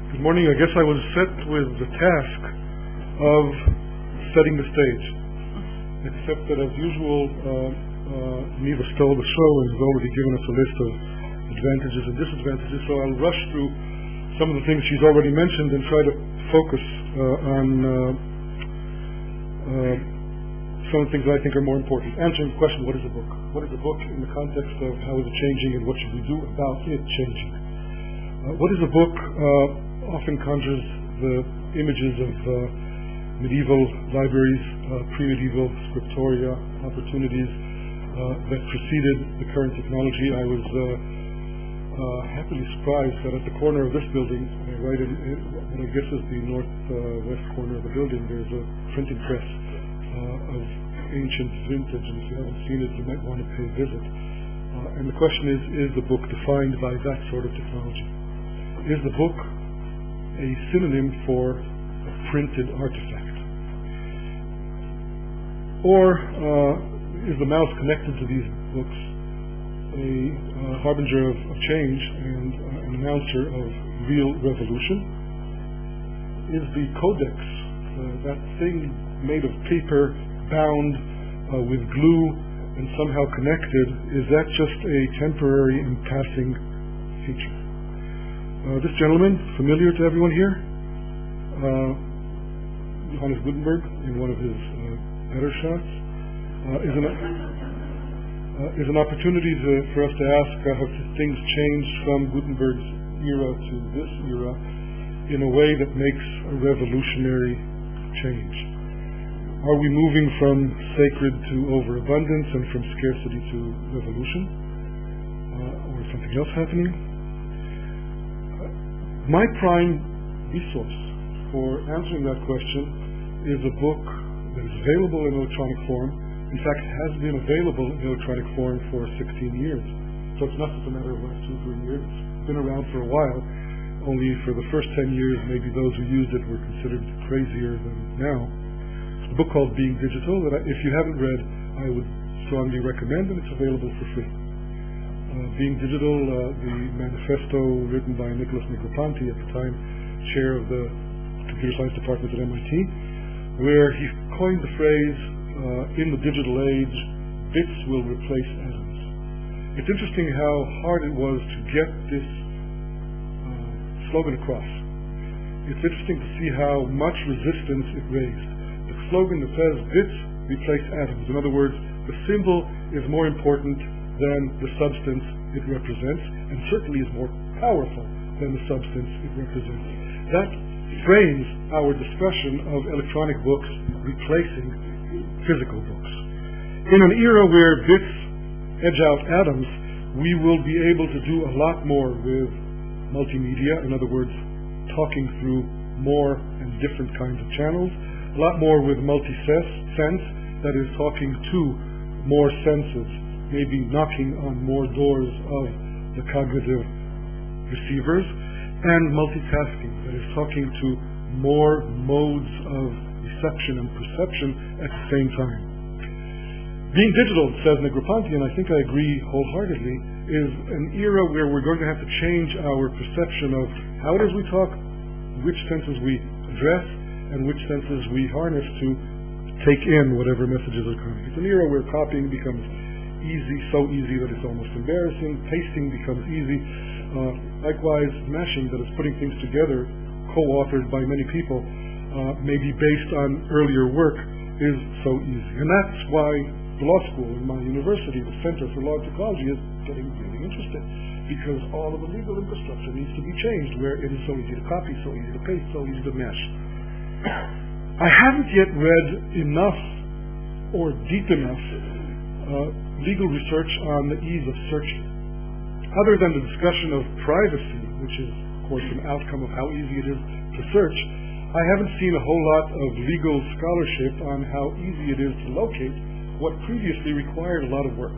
Good morning. I guess I was set with the task of setting the stage, except that as usual, Neva stole the show and has already given us a list of advantages and disadvantages, so I'll rush through some of the things she's already mentioned and try to focus on some of the things that I think are more important. Answering the question, what is a book? What is a book in the context of how is it changing and what should we do about it changing? What is a book often conjures the images of medieval libraries, pre-medieval scriptoria, opportunities that preceded the current technology. I was happily surprised that at the corner of this building, right in what I guess is the northwest corner of the building, there's a printing press of ancient vintage, and if you haven't seen it, you might want to pay a visit. And the question is the book defined by that sort of technology? Is the book a synonym for a printed artifact? Or is the mouse connected to these books a harbinger of change and an announcer of real revolution? Is the codex, that thing made of paper, bound with glue and somehow connected, is that just a temporary and passing feature? This gentleman, familiar to everyone here, Johannes Gutenberg, in one of his better shots, is an opportunity for us to ask how things changed from Gutenberg's era to this era in a way that makes a revolutionary change. Are we moving from sacred to overabundance and from scarcity to revolution? Or is something else happening? My prime resource for answering that question is a book that is available in electronic form. In fact, has been available in electronic form for 16 years. So it's not just a matter of last 2 or 3 years. It's been around for a while. Only for the first 10 years, maybe those who used it were considered crazier than now. It's a book called Being Digital that if you haven't read, I would strongly recommend, and it's available for free. Being Digital, the manifesto written by Nicholas Negroponte, at the time chair of the computer science department at MIT, where he coined the phrase, in the digital age, bits will replace atoms. It's interesting how hard it was to get this slogan across. It's interesting to see how much resistance it raised. The slogan that says bits replace atoms. In other words, the symbol is more important than the substance it represents, and certainly is more powerful than the substance it represents. That frames our discussion of electronic books replacing physical books. In an era where bits edge out atoms, we will be able to do a lot more with multimedia, in other words, talking through more and different kinds of channels, a lot more with multi-sense, that is, talking to more senses, maybe knocking on more doors of the cognitive receivers, and multitasking, that is, talking to more modes of reception and perception at the same time. Being digital, says Negroponte, and I think I agree wholeheartedly, is an era where we're going to have to change our perception of how it is we talk, which senses we address, and which senses we harness to take in whatever messages are coming. It's an era where copying becomes easy, so easy that it's almost embarrassing. Pasting becomes easy. Likewise, mashing, that is putting things together, co-authored by many people, maybe based on earlier work, is so easy. And that's why the law school in my university, the Center for Law and Technology, is getting really interested, because all of the legal infrastructure needs to be changed, where it is so easy to copy, so easy to paste, so easy to mesh. I haven't yet read enough or deep enough legal research on the ease of searching. Other than the discussion of privacy, which is, of course, an outcome of how easy it is to search, I haven't seen a whole lot of legal scholarship on how easy it is to locate what previously required a lot of work.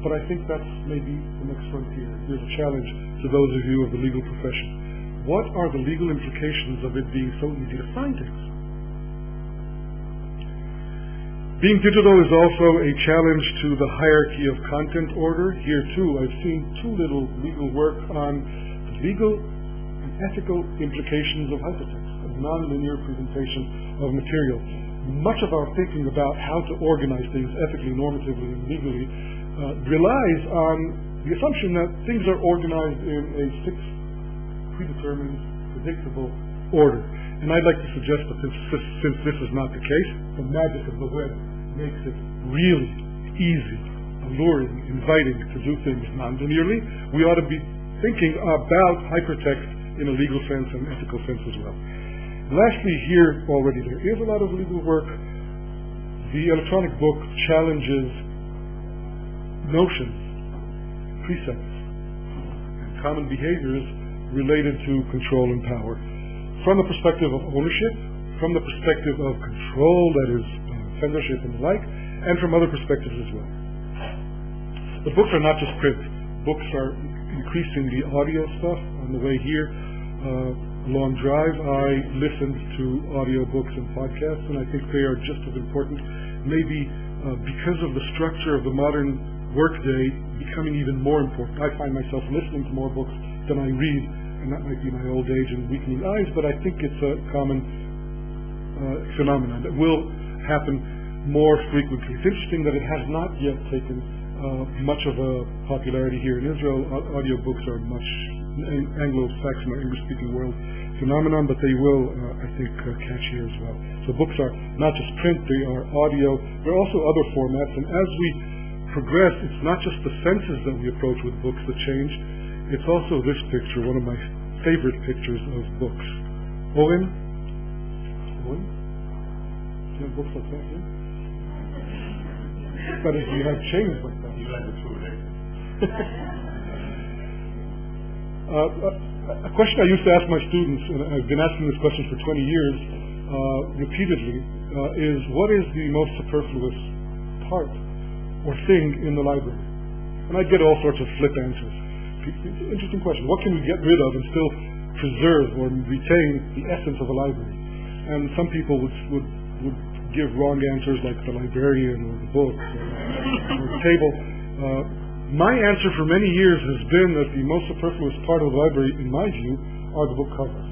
But I think that's maybe the next frontier. Here's a challenge to those of you of the legal profession. What are the legal implications of it being so easy to find things? Being digital is also a challenge to the hierarchy of content order. Here too, I've seen too little legal work on the legal and ethical implications of hypertext, a non-linear presentation of material. Much of our thinking about how to organize things ethically, normatively, and legally relies on the assumption that things are organized in a fixed, predetermined, predictable order. And I'd like to suggest that since this is not the case, the magic of the web makes it really easy, alluring, inviting to do things non-linearly. We ought to be thinking about hypertext in a legal sense and ethical sense as well. Lastly, here already there is a lot of legal work. The electronic book challenges notions, precepts, and common behaviors related to control and power from the perspective of ownership, from the perspective of control, that is censorship and the like, and from other perspectives as well. The books are not just print. Books are increasingly audio stuff. On the way here, a long drive, I listened to audio books and podcasts, and I think they are just as important, maybe because of the structure of the modern workday becoming even more important. I find myself listening to more books than I read, and that might be my old age and weakening eyes, but I think it's a common phenomenon that will happen more frequently. It's interesting that it has not yet taken much of a popularity here in Israel. Audiobooks are much Anglo-Saxon or English-speaking world phenomenon, but they will, I think, catch here as well. So books are not just print, they are audio. There are also other formats, and as we progress, it's not just the senses that we approach with books that change, it's also this picture, one of my favorite pictures of books. Owen? Do you have books like that here? But if you have chains like that. You have the two a question I used to ask my students, and I've been asking this question for 20 years repeatedly, is what is the most superfluous part or thing in the library? And I'd get all sorts of flip answers. It's an interesting question. What can we get rid of and still preserve or retain the essence of a library? And some people would give wrong answers like the librarian or the book or the table. My answer for many years has been that the most superfluous part of the library, in my view, are the book covers.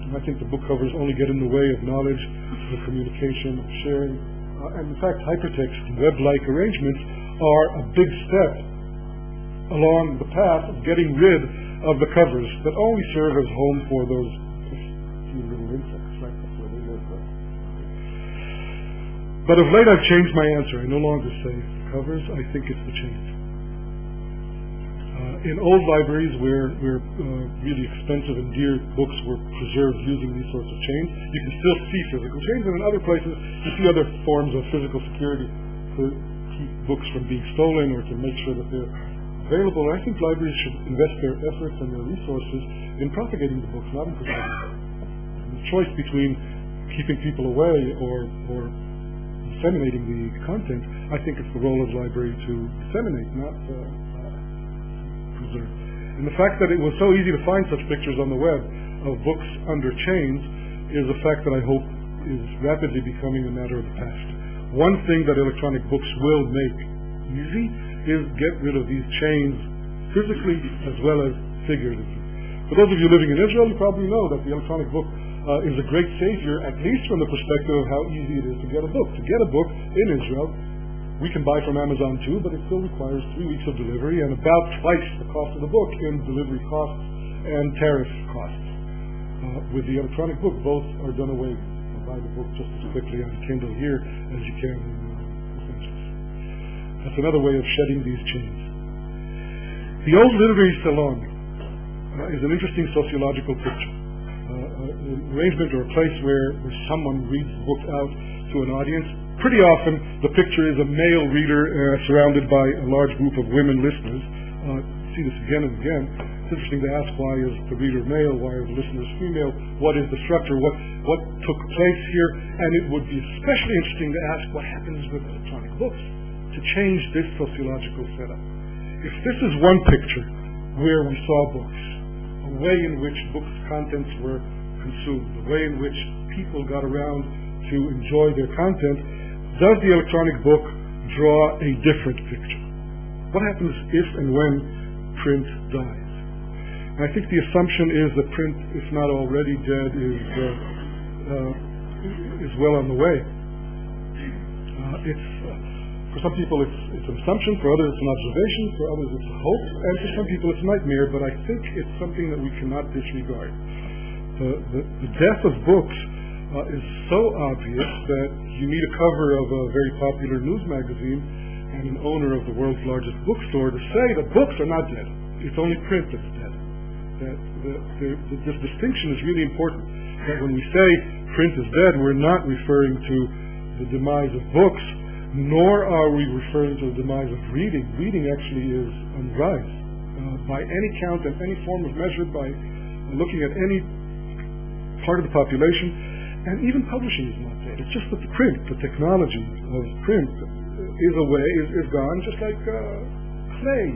And I think the book covers only get in the way of knowledge, of communication, of sharing. And in fact, hypertext, web-like arrangements are a big step along the path of getting rid of the covers that only serve as home for those few little insects, right? That's where they live. But of late I've changed my answer. I no longer say it's the covers, I think it's the chains. In old libraries where really expensive and dear books were preserved using these sorts of chains, you can still see physical chains, and in other places you see other forms of physical security to keep books from being stolen or to make sure that they're available. I think libraries should invest their efforts and their resources in propagating the books, not in preserving them. The choice between keeping people away or disseminating the content, I think it's the role of the library to disseminate, not preserve. And the fact that it was so easy to find such pictures on the web of books under chains is a fact that I hope is rapidly becoming a matter of the past. One thing that electronic books will make easy is get rid of these chains physically as well as figuratively. For those of you living in Israel, you probably know that the electronic book is a great savior, at least from the perspective of how easy it is to get a book. To get a book in Israel, we can buy from Amazon too, but it still requires 3 weeks of delivery and about twice the cost of the book in delivery costs and tariff costs. With the electronic book, both are done away with. You can buy the book just as quickly on Kindle here as you can in Essentials. That's another way of shedding these chains. The old literary salon is an interesting sociological picture. An arrangement or a place where someone reads the book out to an audience. Pretty often the picture is a male reader surrounded by a large group of women listeners. See this again and again. It's interesting to ask, why is the reader male, why are the listeners female, what is the structure, what took place here, and it would be especially interesting to ask what happens with electronic books to change this sociological setup. If this is one picture where we saw books, a way in which books' contents were consumed, the way in which people got around to enjoy their content, does the electronic book draw a different picture? What happens if and when print dies? I think the assumption is that print, if not already dead, is well on the way. For some people it's an assumption, for others it's an observation, for others it's a hope, and for some people it's a nightmare, but I think it's something that we cannot disregard. The death of books is so obvious that you need a cover of a very popular news magazine and an owner of the world's largest bookstore to say that books are not dead. It's only print that's dead. This distinction is really important. That when we say print is dead, we're not referring to the demise of books, nor are we referring to the demise of reading. Reading actually is on the rise. By any count and any form of measure, by looking at any part of the population, and even publishing is not dead. It's just that the print, the technology of print is gone, just like clay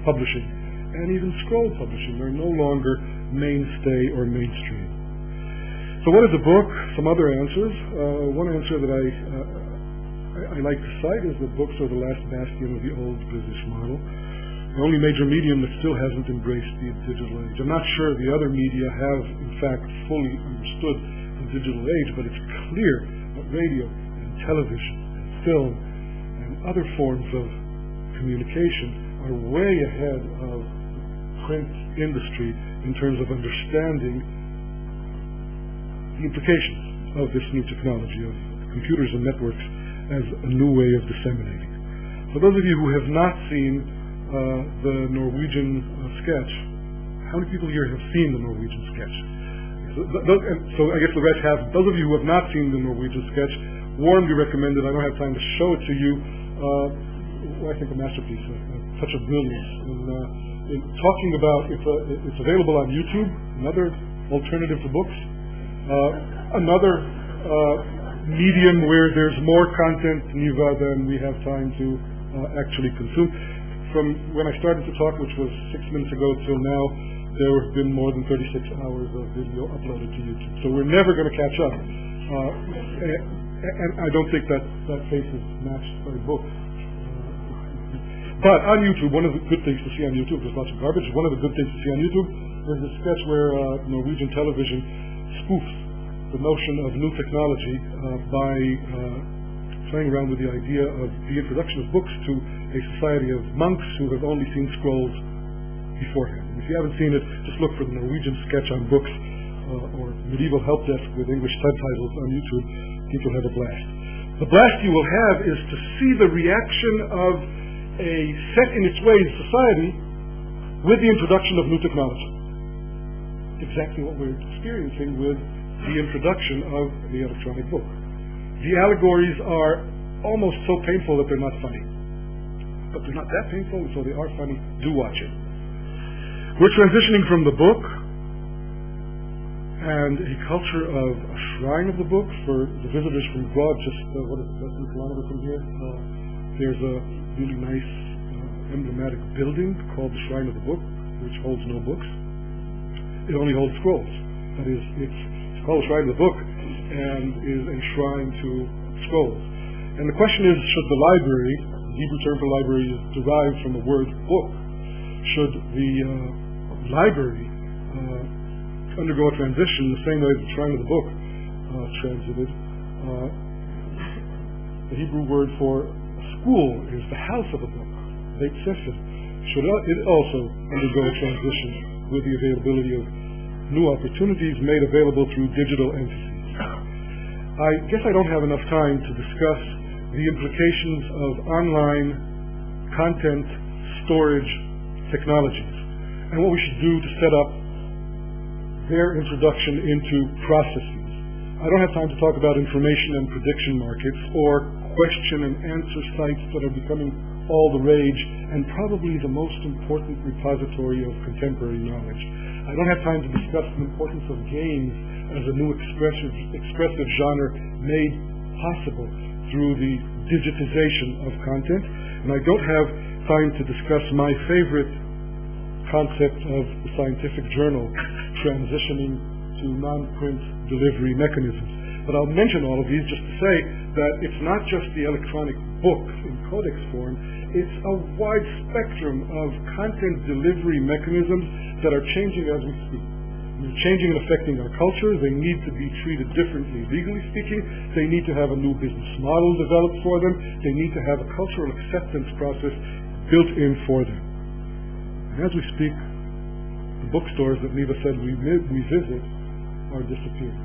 publishing and even scroll publishing. They're no longer mainstay or mainstream. So what is a book? Some other answers. One answer that I like to cite is that books are the last bastion of the old business model. The only major medium that still hasn't embraced the digital age. I'm not sure the other media have, in fact, fully understood the digital age, but it's clear that radio and television and film and other forms of communication are way ahead of the print industry in terms of understanding the implications of this new technology, of computers and networks as a new way of disseminating. For those of you who have not seen the Norwegian sketch, how many people here have seen the Norwegian sketch? So I guess the rest have. Those of you who have not seen the Norwegian sketch, warmly recommended. I don't have time to show it to you. I think a masterpiece, a touch of brilliance. In talking about, it's available on YouTube, another alternative to books, another medium where there's more content, Niva, than we have time to actually consume. From when I started to talk, which was 6 minutes ago till now, there have been more than 36 hours of video uploaded to YouTube. So we're never going to catch up. And I don't think that pace is matched by books. But on YouTube, one of the good things to see on YouTube, there's lots of garbage, one of the good things to see on YouTube is a sketch where Norwegian television spoofs the notion of new technology by playing around with the idea of the introduction of books to a society of monks who have only seen scrolls beforehand. And if you haven't seen it, just look for the Norwegian sketch on books or medieval help desk with English subtitles on YouTube. I think you'll have a blast. The blast you will have is to see the reaction of a set in its ways society with the introduction of new technology. Exactly what we're experiencing with the introduction of the electronic book. The allegories are almost so painful that they're not funny. But they're not that painful, and so they are funny. Do watch it. We're transitioning from the book and a culture of a shrine of the book. For the visitors from abroad, just less than a kilometer from here, there's a really nice emblematic building called the Shrine of the Book, which holds no books. It only holds scrolls. That is, it's called the Shrine of the Book and is a shrine to scrolls. And the question is, should the library, the Hebrew term for library is derived from the word book, should the library undergo a transition the same way as the Shrine of the Book transited? The Hebrew word for school is the house of a book, Beit Sefer. Should it also undergo a transition with the availability of new opportunities made available through digital entities? I guess I don't have enough time to discuss the implications of online content storage technologies and what we should do to set up their introduction into processes. I don't have time to talk about information and prediction markets or question and answer sites that are becoming all the rage and probably the most important repository of contemporary knowledge. I don't have time to discuss the importance of games as a new expressive genre made possible through the digitization of content, and I don't have time to discuss my favorite concept of the scientific journal transitioning to non-print delivery mechanisms. But I'll mention all of these just to say that it's not just the electronic book in codex form, It's a wide spectrum of content delivery mechanisms that are changing as we speak. They're changing and affecting our culture. They need to be treated differently, legally speaking. They need to have a new business model developed for them. They need to have a cultural acceptance process built in for them. And as we speak, the bookstores that Neva said we visit are disappearing.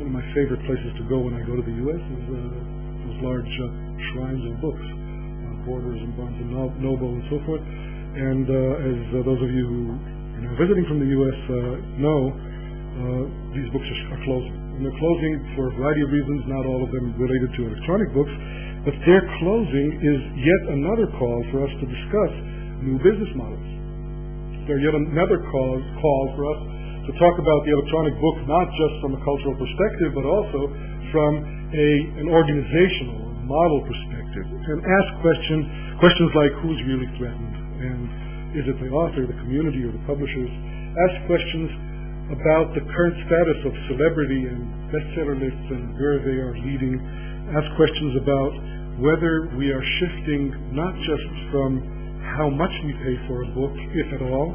One of my favorite places to go when I go to the U.S. is those large shrines of books, Borders and Barnes and Noble and so forth. And as those of you who are now visiting from the U.S. know, these books are closing. And they're closing for a variety of reasons, not all of them related to electronic books, but their closing is yet another call for us to discuss new business models. They're yet another call for us to talk about the electronic book, not just from a cultural perspective, but also from an organizational model perspective, and ask questions like who's really threatened, and is it the author, the community, or the publishers? Ask questions about the current status of celebrity and bestseller lists and where they are leading. Ask questions about whether we are shifting not just from how much we pay for a book, if at all,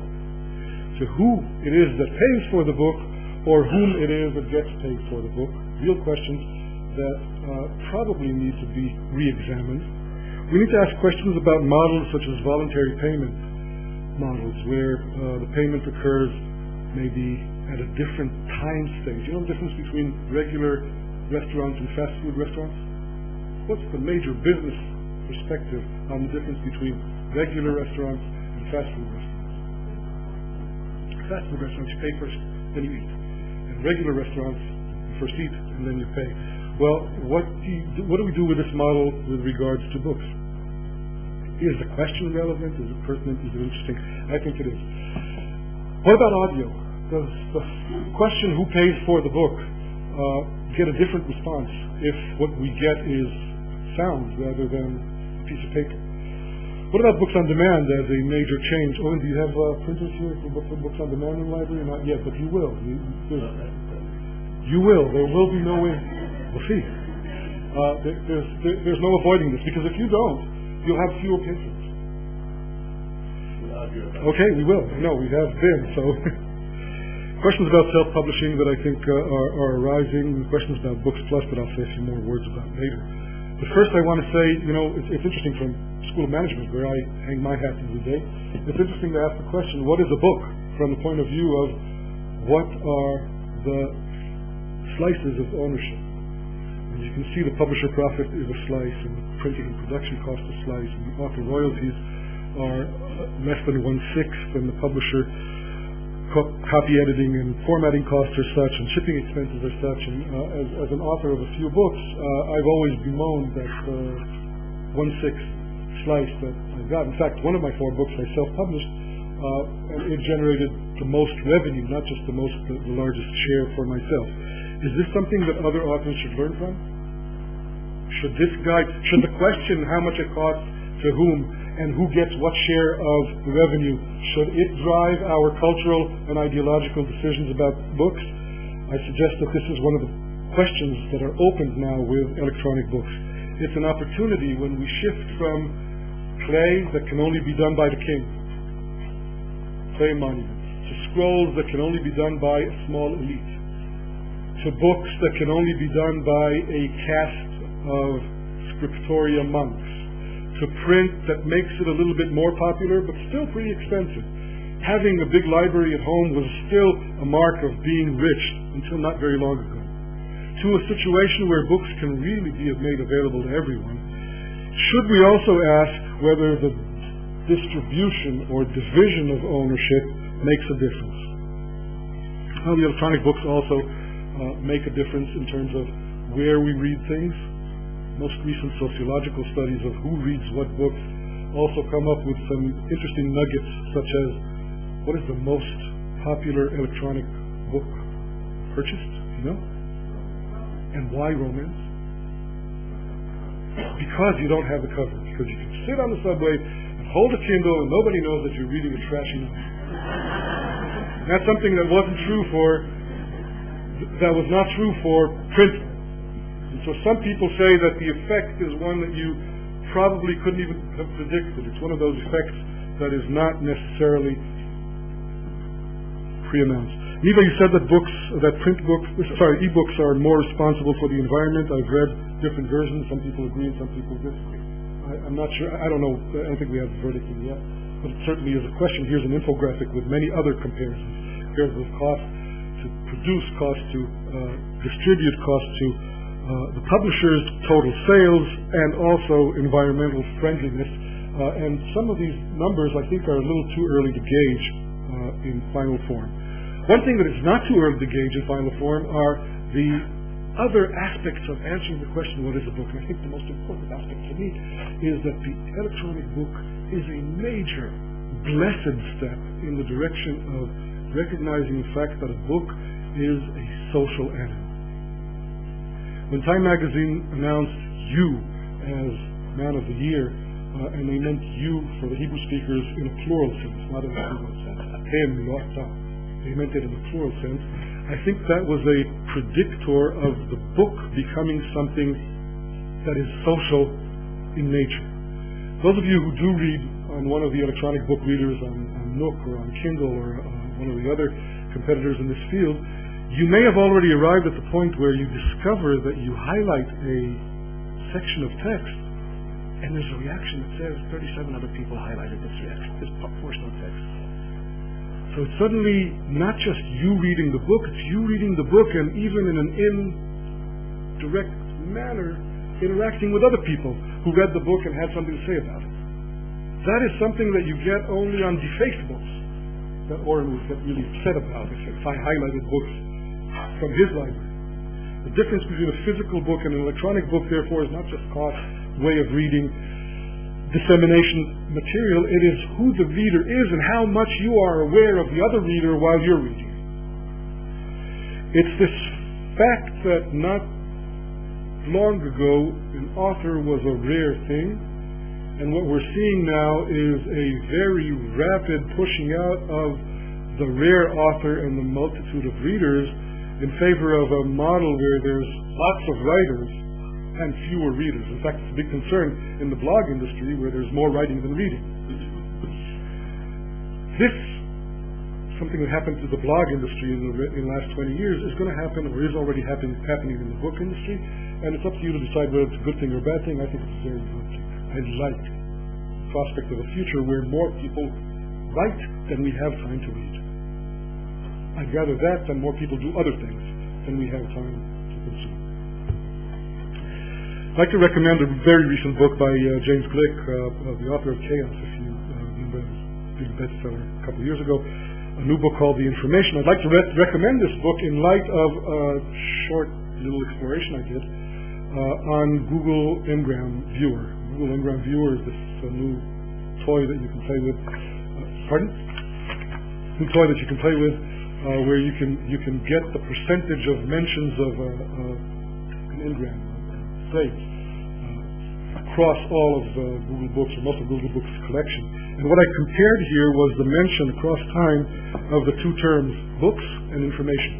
to who it is that pays for the book or whom it is that gets paid for the book. Real questions that probably need to be re-examined. We need to ask questions about models such as voluntary payment models, where the payment occurs maybe at a different time stage. You know the difference between regular restaurants and fast food restaurants? What's the major business perspective on the difference between regular restaurants and fast food restaurants? Fast food restaurants, you pay first, then you eat. And regular restaurants, you first eat and then you pay. Well, what do we do with this model with regards to books? Is the question relevant? Is it pertinent? Is it interesting? I think it is. What about audio? Does the question who pays for the book get a different response if what we get is sound rather than a piece of paper? What about books on demand as a major change? Owen, do you have printers here for books on demand in the library? Not yet, but you will. You will. There will be no way. We'll see. There's no avoiding this, because if you don't, you'll have fewer patrons. Okay, we will. No, we have been. So, questions about self-publishing that I think are arising. Questions about Books Plus that I'll say a few more words about later. But first I want to say, it's interesting from School of Management, where I hang my hat every day. It's interesting to ask the question, what is a book, from the point of view of what are the slices of ownership? As you can see, the publisher profit is a slice, and the printing and production cost a slice, and the author royalties are less than 1/6, and the publisher copy editing and formatting costs are such, and shipping expenses are such. And as an author of a few books, I've always bemoaned that 1/6 slice that I've got. In fact, one of my 4 books I self-published, and it generated the most revenue, not just the largest share for myself. Is this something that other authors should learn from? Should the question how much it costs to whom and who gets what share of the revenue, should it drive our cultural and ideological decisions about books? I suggest that this is one of the questions that are opened now with electronic books. It's an opportunity when we shift from clay that can only be done by the king, clay monuments, to scrolls that can only be done by a small elite, to books that can only be done by a caste of scriptoria monks, to print that makes it a little bit more popular but still pretty expensive. Having a big library at home was still a mark of being rich until not very long ago. To a situation where books can really be made available to everyone, should we also ask whether the distribution or division of ownership makes a difference? Well, the electronic books also make a difference in terms of where we read things. Most recent sociological studies of who reads what books also come up with some interesting nuggets, such as what is the most popular electronic book purchased, and why romance? Because you don't have the cover, because you can sit on the subway and hold a Kindle and nobody knows that you're reading a trashy novel. And that's something that was not true for print. And so some people say that the effect is one that you probably couldn't even have predicted. It's one of those effects that is not necessarily pre-announced. Neva, you said that e-books are more responsible for the environment. I've read different versions. Some people agree and some people disagree. I'm not sure. I don't know. I don't think we have the verdict in yet. But it certainly is a question. Here's an infographic with many other comparisons. Comparisons of cost to produce, cost to distribute, cost to the publisher's total sales, and also environmental friendliness. And some of these numbers, I think, are a little too early to gauge in final form. One thing that is not too early to gauge in final form are the other aspects of answering the question, what is a book? And I think the most important aspect to me is that the electronic book is a major, blessed step in the direction of recognizing the fact that a book is a social animal. When Time magazine announced you as Man of the Year, and they meant you for the Hebrew speakers in a plural sense, not in a singular sense, they meant it in a plural sense, I think that was a predictor of the book becoming something that is social in nature. Those of you who do read on one of the electronic book readers on Nook or on Kindle or one of the other competitors in this field, you may have already arrived at the point where you discover that you highlight a section of text and there's a reaction that says 37 other people highlighted this portion of text. So it's suddenly not just you reading the book, it's you reading the book and even in an indirect manner interacting with other people who read the book and had something to say about it. That is something that you get only on defaced books that Oren would get really upset about if I highlighted books from his library. The difference between a physical book and an electronic book, therefore, is not just cost, way of reading, dissemination material, it is who the reader is and how much you are aware of the other reader while you're reading. It's this fact that not long ago an author was a rare thing, and what we're seeing now is a very rapid pushing out of the rare author and the multitude of readers in favor of a model where there's lots of writers and fewer readers. In fact, it's a big concern in the blog industry where there's more writing than reading. This, something that happened to the blog industry in the last 20 years, is going to happen or is already happening in the book industry, and it's up to you to decide whether it's a good thing or a bad thing. I think it's a very good thing. I like the prospect of a future where more people write than we have time to read. I'd rather that than more people do other things than we have time to consume. I'd like to recommend a very recent book by James Glick, the author of Chaos, if you remember, it was a big bestseller a couple of years ago, a new book called The Information. I'd like to recommend this book in light of a short little exploration I did on Google Ngram Viewer. Google Ngram Viewer is this new toy that you can play with. New toy that you can play with, where you can get the percentage of mentions of an Ngram phrase across all of Google Books, or most of Google Books' collection. And what I compared here was the mention across time of the two terms, books and information.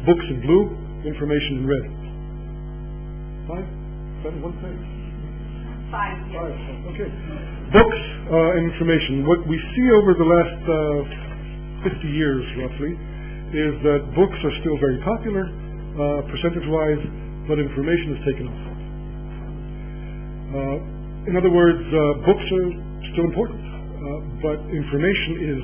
Books in blue, information in red. 5? 7? 1 page? 5. Yes. 5. Okay. Books and information. What we see over the last 50 years, roughly, is that books are still very popular, percentage-wise, but information is taken off. In other words, books are still important, but information is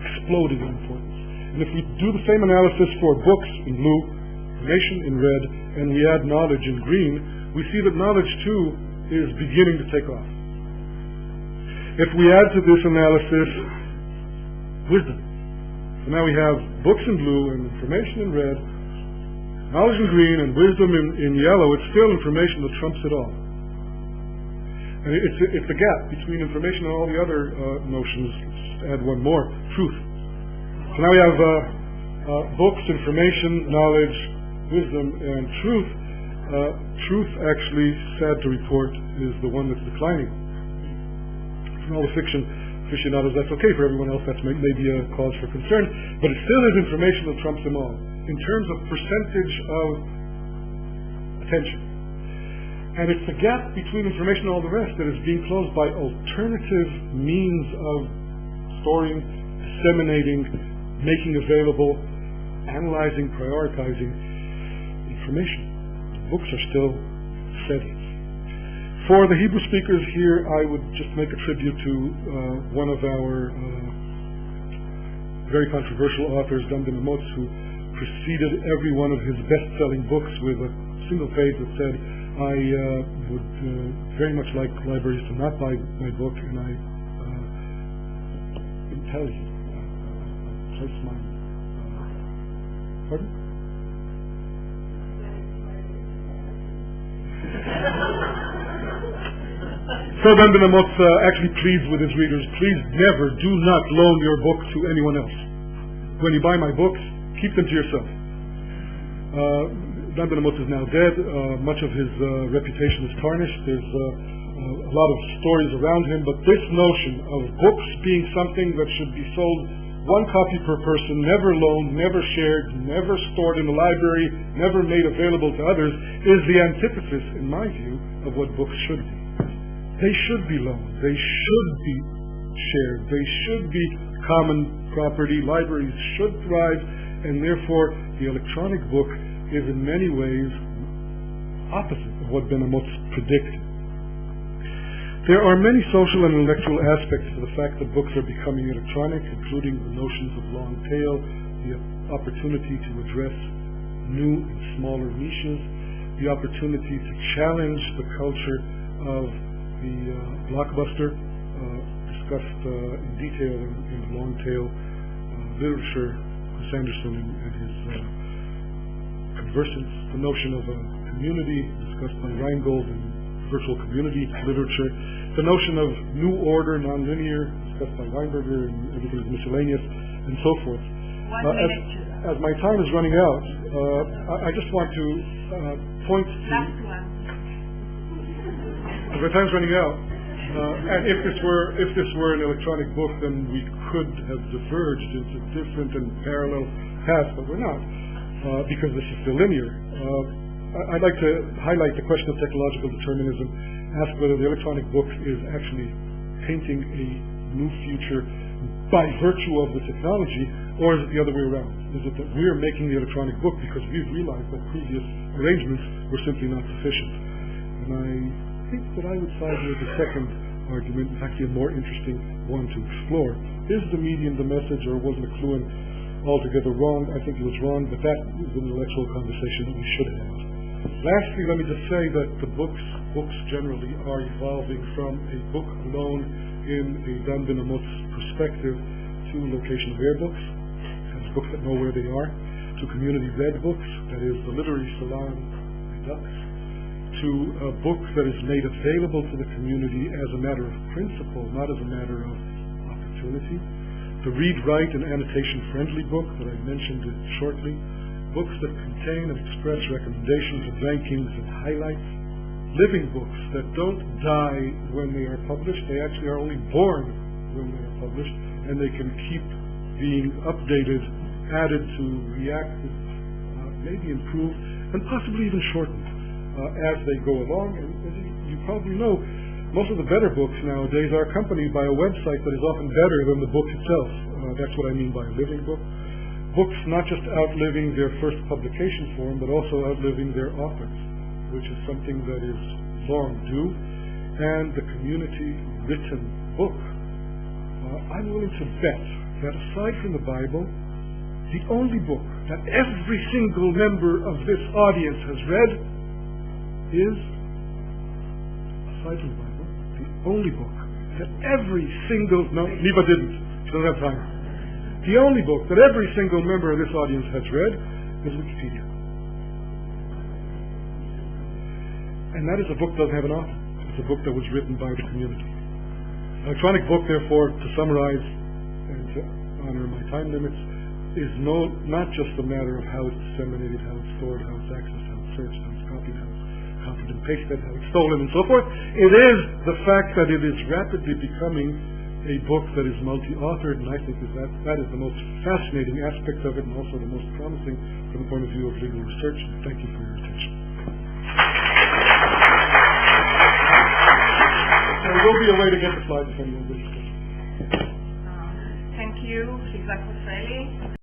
exploding in importance. And if we do the same analysis for books in blue, information in red, and we add knowledge in green, we see that knowledge too is beginning to take off. If we add to this analysis wisdom, so now we have books in blue and information in red, knowledge in green and wisdom in yellow, it's still information that trumps it all. And it's a gap between information and all the other notions. Let's add one more, truth. So now we have books, information, knowledge, wisdom, and truth. Truth, actually, sad to report, is the one that's declining. For all the fiction aficionados, that's okay. For everyone else, that's maybe a cause for concern. But it still is information that trumps them all in terms of percentage of attention. And it's the gap between information and all the rest that is being closed by alternative means of storing, disseminating, making available, analyzing, prioritizing information. Books are still settled. For the Hebrew speakers here, I would just make a tribute to one of our very controversial authors, Dan Ben Amotz, who preceded every one of his best-selling books with a single page that said, I would very much like libraries to not buy my book, and I tell you, place my... pardon? So Dan Ben Amotz actually pleads with his readers, please never, do not loan your book to anyone else. When you buy my books, keep them to yourself. Dan Ben Amotz is now dead. Much of his reputation is tarnished. There's a lot of stories around him, but this notion of books being something that should be sold one copy per person, never loaned, never shared, never stored in the library, never made available to others, is the antithesis, in my view, of what books should be. They should be loaned. They should be shared. They should be common property. Libraries should thrive, and therefore the electronic book is in many ways opposite of what Ben Amotz predicted. There are many social and intellectual aspects to the fact that books are becoming electronic, including the notions of long tail, the opportunity to address new and smaller niches, the opportunity to challenge the culture of the blockbuster, discussed in detail in the long tail literature, Sanderson and his conversants, the notion of a community discussed by Reingold in virtual community literature, the notion of new order, nonlinear, discussed by Weinberger and everything is miscellaneous, and so forth. As my time is running out, I just want to point to... As my time is running out, and if this were an electronic book, then we could have diverged into different and parallel paths, but we're not, because this is still linear. I'd like to highlight the question of technological determinism, ask whether the electronic book is actually painting a new future by virtue of the technology, or is it the other way around? Is it that we're making the electronic book because we've realized that previous arrangements were simply not sufficient? And I think that I would side with the second argument, actually a more interesting one to explore. Is the medium the message, or was McLuhan altogether wrong? I think he was wrong, but that is an intellectual conversation that we should have. Lastly, let me just say that the books generally are evolving from a book alone in a Dan Ben Amotz perspective to location aware books, that's books that know where they are, to community read books, that is the literary salon redux, to a book that is made available to the community as a matter of principle, not as a matter of opportunity, the read, write, and annotation-friendly book that I mentioned shortly, books that contain and express recommendations and rankings and highlights, living books that don't die when they are published, they actually are only born when they are published, and they can keep being updated, added to, reacted, maybe improved, and possibly even shortened as they go along. And as you probably know, most of the better books nowadays are accompanied by a website that is often better than the book itself. That's what I mean by a living book. Books not just outliving their first publication form, but also outliving their authors, which is something that is long due. And the community-written book, I'm willing to bet that aside from the Bible, the only book that every single member of this audience has read is, aside from the Bible, the only book that every single... No, Neva didn't. She doesn't have time. The only book that every single member of this audience has read is Wikipedia. And that is a book that doesn't have an author. It's a book that was written by the community. Electronic book, therefore, to summarize and to honor my time limits, is not just a matter of how it's disseminated, how it's stored, how it's accessed, how it's searched, how it's copied, how it's copied and pasted, how it's stolen, and so forth. It is the fact that it is rapidly becoming a book that is multi-authored, and I think that is the most fascinating aspect of it, and also the most promising from the point of view of legal research. Thank you for your attention. will be a way to get the slides if anyone wishes. Thank you, שיזף רפאלי.